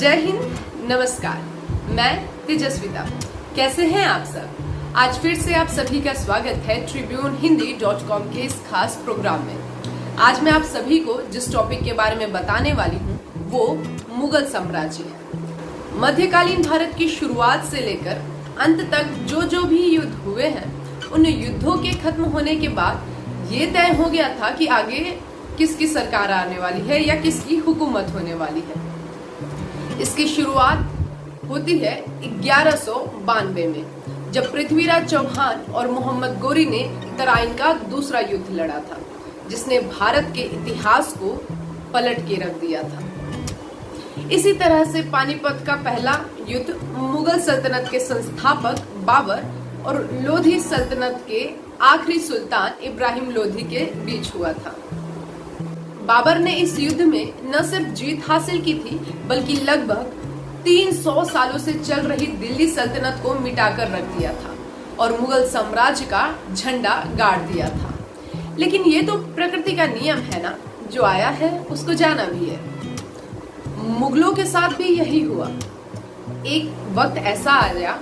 जय हिंद, नमस्कार। मैं तेजस्विता। कैसे हैं आप सब? आज फिर से आप सभी का स्वागत है tribunehindi.com के इस खास प्रोग्राम में। आज मैं आप सभी को जिस टॉपिक के बारे में बताने वाली हूँ वो मुगल साम्राज्य है। मध्यकालीन भारत की शुरुआत से लेकर अंत तक जो भी युद्ध हुए हैं, उन युद्धों के खत्म होने के बाद ये तय हो गया था कि आगे किसकी सरकार आने वाली है या किसकी हुकूमत होने वाली है। इसकी शुरुआत होती है 1192 में, जब पृथ्वीराज चौहान और मोहम्मद गोरी ने तराइन का दूसरा युद्ध लड़ा था, जिसने भारत के इतिहास को पलट के रख दिया था। इसी तरह से पानीपत का पहला युद्ध मुगल सल्तनत के संस्थापक बाबर और लोधी सल्तनत के आखिरी सुल्तान इब्राहिम लोधी के बीच हुआ था। बाबर ने इस युद्ध में न सिर्फ जीत हासिल की थी, बल्कि लगभग 300 सालों से चल रही दिल्ली सल्तनत को मिटाकर रख दिया था और मुगल साम्राज्य का झंडा गाड़ दिया था। लेकिन ये तो प्रकृति का नियम है ना, जो आया है उसको जाना भी है। मुगलों के साथ भी यही हुआ। एक वक्त ऐसा आया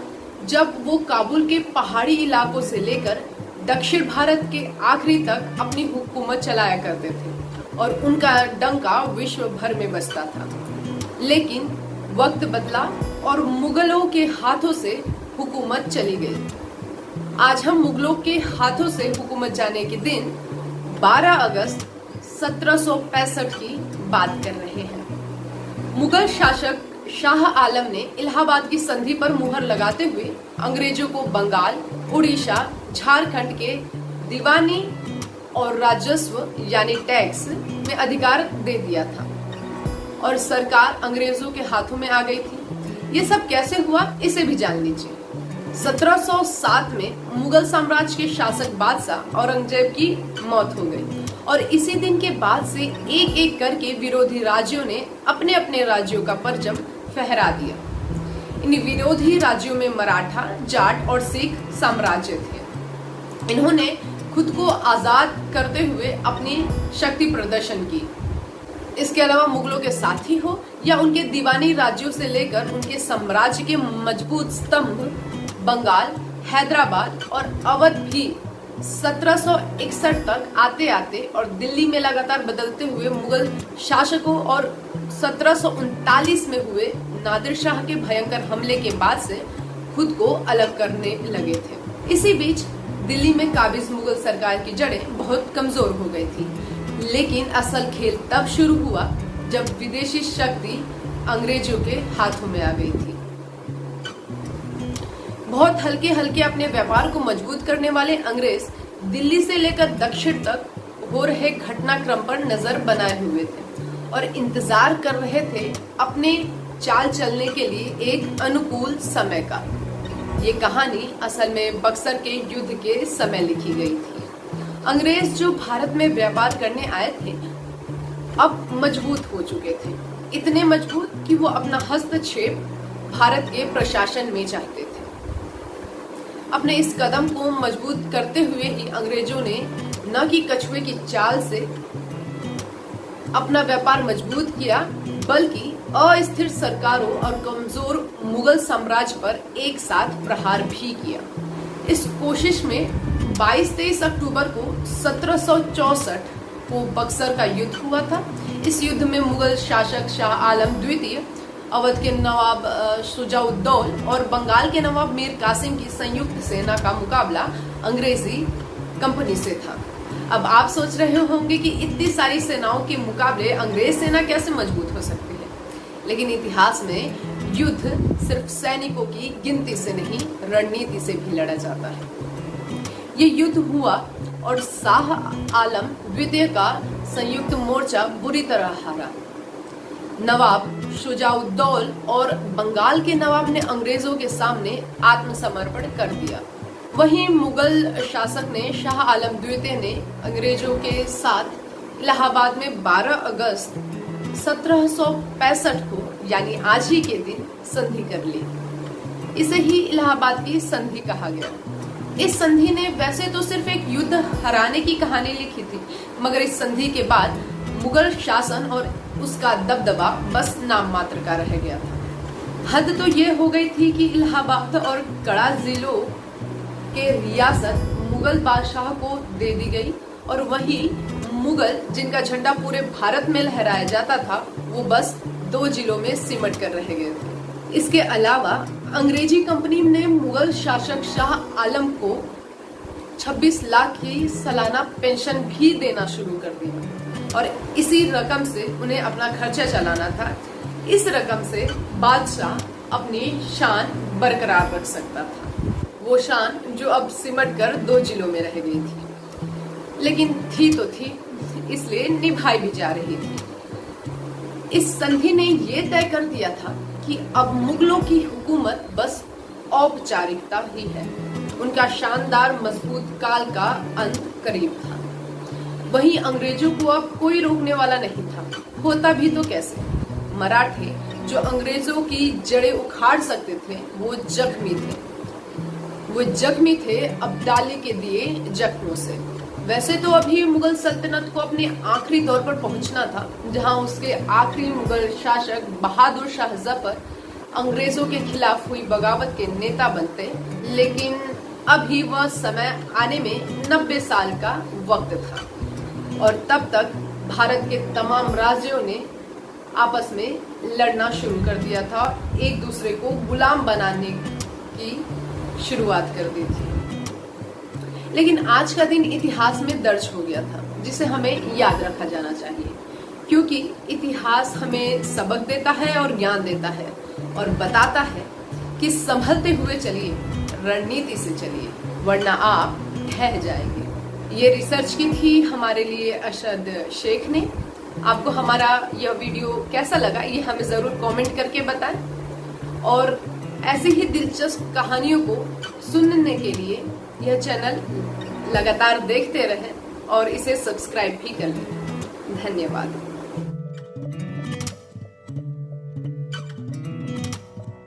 जब वो काबुल के पहाड़ी इलाकों से लेकर दक्षिण भारत के आखिरी तक अपनी हुकूमत चलाया करते थे और उनका डंका विश्व भर में बजता था। लेकिन वक्त बदला और मुगलों के हाथों से हुकूमत चली गई। आज हम मुगलों के हाथों से हुकूमत जाने के दिन 12 अगस्त 1765 की बात कर रहे हैं। मुगल शासक शाह आलम ने इलाहाबाद की संधि पर मुहर लगाते हुए अंग्रेजों को बंगाल, उड़ीसा, झारखंड के दीवानी और राजस्व यानी टैक्स में अधिकार दे दिया था और सरकार अंग्रेजों के हाथों में आ गई थी। ये सब कैसे हुआ, इसे भी जान लीजिए। 1707 में मुगल साम्राज्य के शासक बादशाह औरंगजेब की मौत हो गई और इसी दिन के बाद से एक एक करके विरोधी राज्यों ने अपने अपने राज्यों का परचम फहरा दिया। इन विरोधी राज्यों में मराठा, जाट और सिख साम्राज्य थे। इन्होंने खुद को आजाद करते हुए अपनी शक्ति प्रदर्शन की। इसके अलावा मुगलों के साथी हो या उनके दीवानी राज्यों से लेकर उनके साम्राज्य के मजबूत स्तंभ बंगाल, हैदराबाद और अवध भी 1761 तक आते आते और दिल्ली में लगातार बदलते हुए मुगल शासकों और 1739 में हुए नादिर शाह के भयंकर हमले के बाद से खुद को अलग करने लगे थे। इसी बीच दिल्ली में काबिज मुगल सरकार की जड़ें बहुत कमजोर हो गई थी। लेकिन असल खेल तब शुरू हुआ जब विदेशी शक्ति अंग्रेजों के हाथों में आ गई थी। बहुत हल्के हल्के अपने व्यापार को मजबूत करने वाले अंग्रेज दिल्ली से लेकर दक्षिण तक हो रहे घटनाक्रम पर नजर बनाए हुए थे और इंतजार कर रहे थे अपने चाल चलने के लिए एक अनुकूल समय का। ये कहानी असल में बक्सर के युद्ध के समय लिखी गई थी। अंग्रेज जो भारत में व्यापार करने आए थे, अब मजबूत हो चुके थे, इतने मजबूत कि वो अपना हस्तक्षेप भारत के प्रशासन में चाहते थे। अपने इस कदम को मजबूत करते हुए ही अंग्रेजों ने न कि कछुए की चाल से अपना व्यापार मजबूत किया, बल्कि अस्थिर सरकारों और कमजोर मुगल साम्राज्य पर एक साथ प्रहार भी किया। इस कोशिश में 22-23 अक्टूबर को 1764 को बक्सर का युद्ध हुआ था। इस युद्ध में मुगल शासक शाह आलम द्वितीय, अवध के नवाब शुजाउद्दौल और बंगाल के नवाब मीर कासिम की संयुक्त सेना का मुकाबला अंग्रेजी कंपनी से था। अब आप सोच रहे होंगे कि इतनी सारी सेनाओं के मुकाबले अंग्रेज सेना कैसे मजबूत हो सकती है, लेकिन इतिहास में युद्ध सिर्फ सैनिकों की गिनती से नहीं, रणनीति से भी लड़ा जाता है। ये युद्ध हुआ और शाह आलम द्वितीय का संयुक्त मोर्चा बुरी तरह हारा। नवाब शुजाउद्दौल और बंगाल के नवाब ने अंग्रेजों के सामने आत्मसमर्पण कर दिया। वहीं मुगल शासक ने शाह आलम द्वितीय ने अंग्रेजों के साथ इलाहाबाद में 12 अगस्त 1765 को यानी आज ही के दिन संधि कर ली। इसे ही इलाहाबाद की संधि कहा गया। इस संधि ने वैसे तो सिर्फ एक युद्ध हराने की कहानी लिखी थी, मगर इस संधि के बाद मुगल शासन और उसका दबदबा बस नाम मात्र का रह गया था। हद तो ये हो गई थी कि इलाहाबाद और कड़ा जिलों के रियासत मुगल बादशाह को दे दी गई और वही मुगल जिनका झंडा पूरे भारत में लहराया जाता था वो बस 2 जिलों में सिमट कर रह गए थे। इसके अलावा अंग्रेजी कंपनी ने मुगल शासक शाह आलम को 26 लाख की सालाना पेंशन भी देना शुरू कर दिया और इसी रकम से उन्हें अपना खर्चा चलाना था। इस रकम से बादशाह अपनी शान बरकरार रख सकता था, वो शान जो अब सिमट कर 2 जिलों में रह गई थी, लेकिन थी तो थी, इसलिए निभाई भी जा रही थी। इस संधि ने ये तय कर दिया था कि अब मुगलों की हुकूमत बस औपचारिकता ही है, उनका शानदार मजबूत काल का अंत करीब था। वहीं अंग्रेजों को अब कोई रोकने वाला नहीं था, होता भी तो कैसे। मराठे जो अंग्रेजों की जड़ें उखाड़ सकते थे वो जख्मी थे अब्दाली के दिए जख्मों से। वैसे तो अभी मुगल सल्तनत को अपने आखिरी दौर पर पहुंचना था, जहां उसके आखिरी मुगल शासक बहादुर शाह जफर अंग्रेजों के खिलाफ हुई बगावत के नेता बनते, लेकिन अभी वह समय आने में 90 साल का वक्त था और तब तक भारत के तमाम राज्यों ने आपस में लड़ना शुरू कर दिया था, एक दूसरे को गुलाम बनाने की शुरुआत कर दी थी। लेकिन आज का दिन इतिहास में दर्ज हो गया था, जिसे हमें याद रखा जाना चाहिए, क्योंकि इतिहास हमें सबक देता है और ज्ञान देता है और बताता है कि संभलते हुए चलिए, रणनीति से चलिए, वरना आप ढह जाएंगे। ये रिसर्च की थी हमारे लिए अरशद शेख ने। आपको हमारा यह वीडियो कैसा लगा ये हमें जरूर कमेंट करके बताएं और ऐसी ही दिलचस्प कहानियों को सुनने के लिए यह चैनल लगातार देखते रहें और इसे सब्सक्राइब भी कर लें। धन्यवाद।